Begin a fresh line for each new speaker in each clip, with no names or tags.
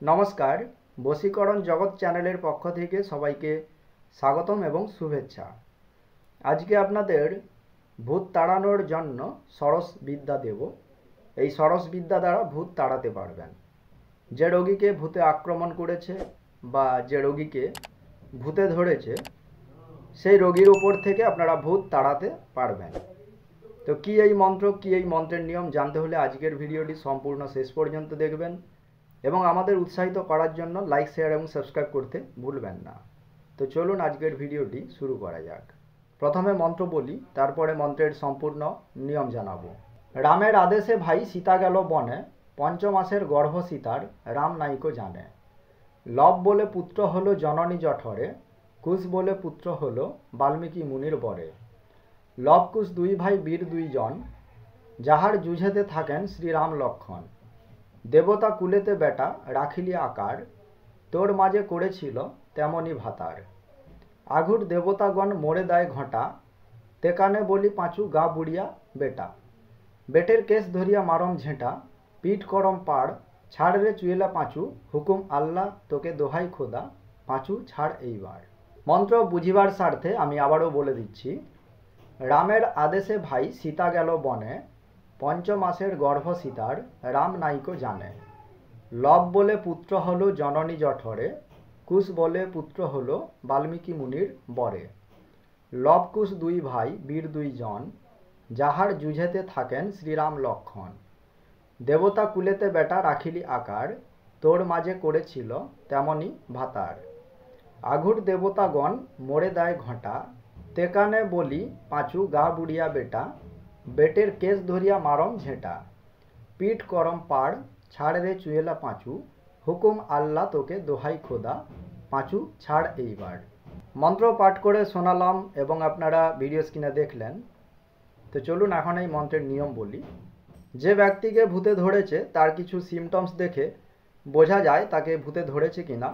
নমস্কার, বশীকরণ জগৎ চ্যানেলের পক্ষ থেকে সবাইকে স্বাগতম এবং শুভেচ্ছা। আজকে আপনাদের ভূত তাড়ানোর জন্য ষড়শ বিদ্যা দেব। এই ষড়শ বিদ্যা দ্বারা ভূত তাড়াতে পারবেন। যে রোগীকে ভূতে আক্রমণ করেছে বা যে রোগীকে ভূতে ধরেছে সেই রোগীর উপর থেকে আপনারা ভূত তাড়াতে পারবেন। তো কি এই মন্ত্র, কি এই মন্ত্রের নিয়ম জানতে হলে আজকের ভিডিওটি সম্পূর্ণ শেষ পর্যন্ত দেখবেন এবং আমাদের উৎসাহিত করার জন্য লাইক, শেয়ার এবং সাবস্ক্রাইব করতে ভুলবেন না। তো চলুন আজকের ভিডিওটি শুরু করা যাক। প্রথমে মন্ত্র বলি, তারপরে মন্ত্রের সম্পূর্ণ নিয়ম জানাবো। রামের আদেশে ভাই সীতা গেল বনে, পঞ্চমাসের গর্ভ সীতার রাম নাইকো জানে। লব বলে পুত্র হলো জননী জঠরে, কুশ বলে পুত্র হলো বাল্মীকি মুনির বরে। লব কুশ দুই ভাই বীর দুইজন, যাহার যুঝেতে থাকেন শ্রীরাম লক্ষণ। দেবতা কুলেতে বেটা রাখিলি আকার, তোর মাঝে করেছিল তেমনি ভাতার। আঘুর দেবতাগণ মোড়ে দেয় ঘটা, তেকানে বলি পাঁচু গা বুড়িয়া বেটা। বেটের কেস ধরিয়া মারম ঝেঁটা, পিঠ করম পাড়, ছাড় রে চুয়েলা পাঁচু, হুকুম আল্লাহ তোকে দোহাই খোদা, পাঁচু ছাড় এইবার। মন্ত্র বুঝিবার স্বার্থে আমি আবারও বলে দিচ্ছি। রামের আদেশে ভাই সীতা গেল বনে, পঞ্চমাসের গর্ভ সীতার রাম নাইকো জানে। লব বলে পুত্র হলো জননী জঠরে, কুশ বলে পুত্র হলো বাল্মীকি মুনির বরে। লব কুশ দুই ভাই বীর দুইজন, যাহার যুঝেতে থাকেন শ্রীরাম লক্ষণ। দেবতা কুলেতে বেটা রাখিলি আকার, তোর মাঝে করেছিল তেমনি ভাতার। আঘুর দেবতাগণ মোড়ে দেয় ঘটা, তেকানে বলি পাঁচু গা বুড়িয়া বেটা। বেটের কেস ধরিয়া মারম ঝেঁটা, পিঠ করম পাড়, ছাড় রে চুয়েলা পাঁচু, হুকুম আল্লাহ তোকে দোহাই খোদা, পাঁচু ছাড় এইবার। মন্ত্র পাঠ করে শোনালাম এবং আপনারা ভিডিও স্ক্রিনে দেখলেন। তো চলুন এখন এই মন্ত্রের নিয়ম বলি। যে ব্যক্তিকে ভূতে ধরেছে তার কিছু সিমটমস দেখে বোঝা যায় তাকে ভূতে ধরেছে কিনা,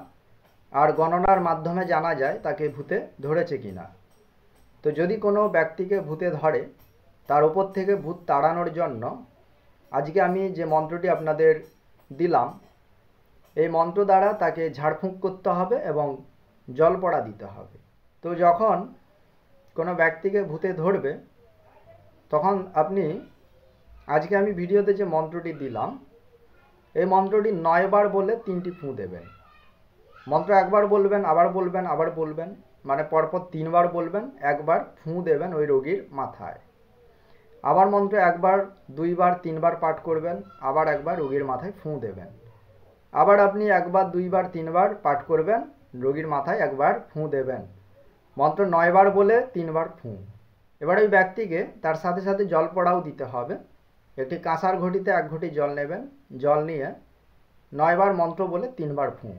আর গণনার মাধ্যমে জানা যায় তাকে ভূতে ধরেছে কিনা। তো যদি কোনো ব্যক্তিকে ভূতে ধরে তার ওপর থেকে ভূত তাড়ানোর জন্য আজকে আমি যে মন্ত্রটি আপনাদের দিলাম, এই মন্ত্র দ্বারা তাকে ঝাড়ফুঁক করতে হবে এবং জল পড়া দিতে হবে। তো যখন কোনো ব্যক্তিকে ভূতে ধরবে তখন আপনি আজকে আমি ভিডিওতে যে মন্ত্রটি দিলাম এই মন্ত্রটি 9 বার বলে 3টি ফুঁ দেবেন। মন্ত্র একবার বলবেন, আবার বলবেন, আবার বলবেন, মানে পরপর 3 বার বলবেন, একবার ফুঁ দেবেন ওই রোগীর মাথায়। আবার মন্ত্র একবার, 2 বার, 3 বার পাঠ করবেন, আবার একবার রোগীর মাথায় ফুঁ দেবেন। আবার আপনি একবার, 2 বার, 3 বার পাঠ করবেন, রোগীর মাথায় একবার ফুঁ দেবেন। মন্ত্র 9 বার বলে 3 বার ফুঁ। এবার ওই ব্যক্তিকে তার সাথে সাথে জল পড়াও দিতে হবে। একটি কাঁসার ঘটিতে 1 ঘটি জল নেবেন, জল নিয়ে 9 বার মন্ত্র বলে 3 বার ফুঁ।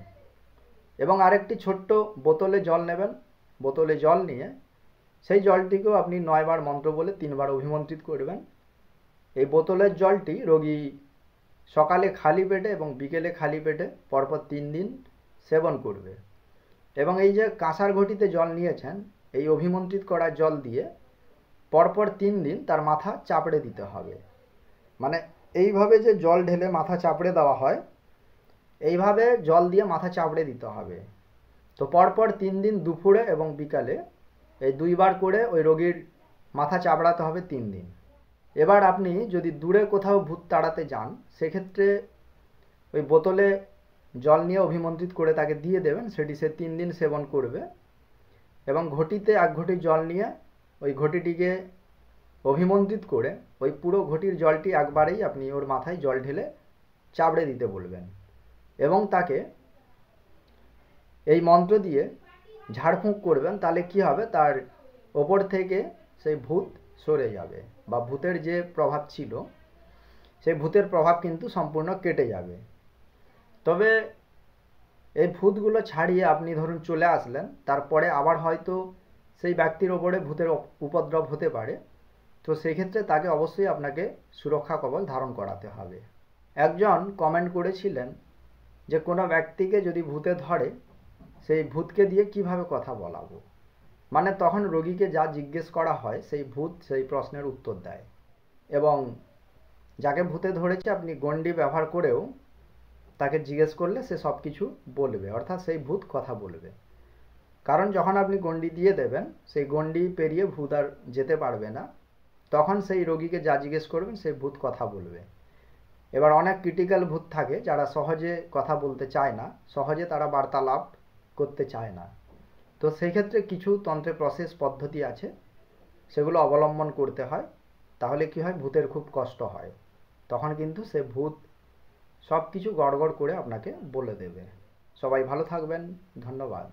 এবং আরেকটি ছোট্ট বোতলে জল নেবেন, বোতলে জল নিয়ে সেই জলটিকেও আপনি 9 বার মন্ত্র বলে 3 বার অভিমন্ত্রিত করবেন। এই বোতলের জলটি রোগী সকালে খালি পেটে এবং বিকেলে খালি পেটে পরপর 3 দিন সেবন করবে। এবং এই যে কাঁসার ঘটিতে জল নিয়েছেন এই অভিমন্ত্রিত করা জল দিয়ে পরপর 3 দিন তার মাথা চাপড়ে দিতে হবে। মানে এইভাবে যে জল ঢেলে মাথা চাপড়ে দেওয়া হয়, এইভাবে জল দিয়ে মাথা চাপড়ে দিতে হবে। তো পরপর 3 দিন দুপুরে এবং বিকালে এই 2 বার করে ওই রোগীর মাথা চাপড়াতে হবে 3 দিন। এবার আপনি যদি দূরে কোথাও ভূত তাড়াতে যান সেক্ষেত্রে ওই বোতলে জল নিয়ে অভিমন্ত্রিত করে তাকে দিয়ে দেবেন, সেটি সে 3 দিন সেবন করবে। এবং ঘটিতে 1 ঘটি জল নিয়ে ওই ঘটিটিকে অভিমন্ত্রিত করে ওই পুরো ঘটির জলটি একবারেই আপনি ওর মাথায় জল ঢেলে চাপড়ে দিতে বলবেন এবং তাকে এই মন্ত্র দিয়ে ঝাড়ফুঁক করবেন। তাহলে কি হবে, তার ওপর থেকে সেই ভূত সরে যাবে বা ভূতের যে প্রভাব ছিল সেই ভূতের প্রভাব কিন্তু সম্পূর্ণ কেটে যাবে। তবে এই ভূতগুলো ছাড়িয়ে আপনি ধরুন চলে আসলেন, তারপরে আবার হয়তো সেই ব্যক্তির ওপরে ভূতের উপদ্রব হতে পারে। তো সেই ক্ষেত্রে তাকে অবশ্যই আপনাকে সুরক্ষা কবচ ধারণ করাতে হবে। একজন কমেন্ট করেছিলেন যে কোনো ব্যক্তিকে যদি ভূতে ধরে সেই ভূতকে দিয়ে কিভাবে কথা বলাবো। মানে তখন রোগীকে যা জিজ্ঞেস করা হয় সেই ভূত সেই প্রশ্নের উত্তর দেয়। এবং যাকে ভূতে ধরেছে আপনি গণ্ডি ব্যবহার করেও তাকে জিজ্ঞেস করলে সে সব কিছু বলবে, অর্থাৎ সেই ভূত কথা বলবে। কারণ যখন আপনি গণ্ডি দিয়ে দেবেন, সেই গণ্ডি পেরিয়ে ভূত আর যেতে পারবে না, তখন সেই রোগীকে যা জিজ্ঞেস করবেন সেই ভূত কথা বলবে। এবার অনেক ক্রিটিক্যাল ভূত থাকে যারা সহজে কথা বলতে চায় না, সহজে তারা বার্তালাপ করতে চায় না। তো সেই ক্ষেত্রে কিছু তন্ত্রে প্রসেস পদ্ধতি আছে, সেগুলো অবলম্বন করতে হয়। তাহলে কি হয়, ভূতের খুব কষ্ট হয়, তখন কিন্তু সে ভূত সব কিছু গড়গড় করে আপনাকে বলে দেবে। সবাই ভালো থাকবেন, ধন্যবাদ।